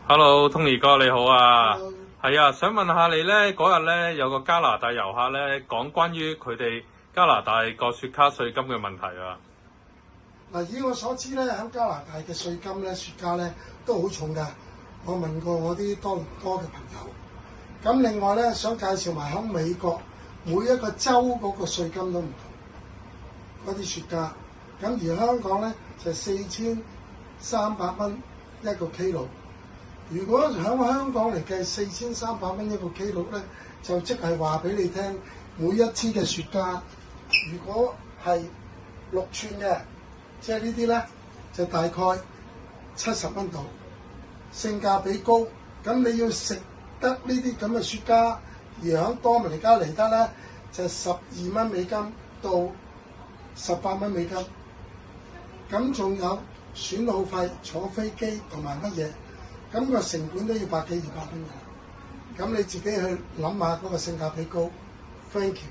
Hello，Tony 哥你好啊。 Hello。係啊，想問下你呢，嗰日呢，有個加拿大遊客呢，講關於佢哋加拿大個雪茄稅金嘅問題啊。嗱，以我所知咧，喺加拿大嘅稅金咧，雪茄咧都好重㗎。我問過我啲多倫多嘅朋友，咁另外咧想介紹埋喺美國每一個州嗰個稅金都唔同，嗰啲雪茄。咁而香港咧就4300蚊一個 kilo。如果喺香港嚟計4300蚊一個 kilo咧，就即係話俾你聽，每一支嘅雪茄，如果係6寸嘅，即係呢啲咧就大概70蚊度，性價比高。咁你要食得呢啲咁嘅雪茄，而喺多明尼加嚟得咧就12蚊美金到18蚊美金。咁仲有損耗費、坐飛機同埋乜嘢，咁個成本都要100幾200蚊嘅。咁你自己去諗下嗰個性價比高。Thank you。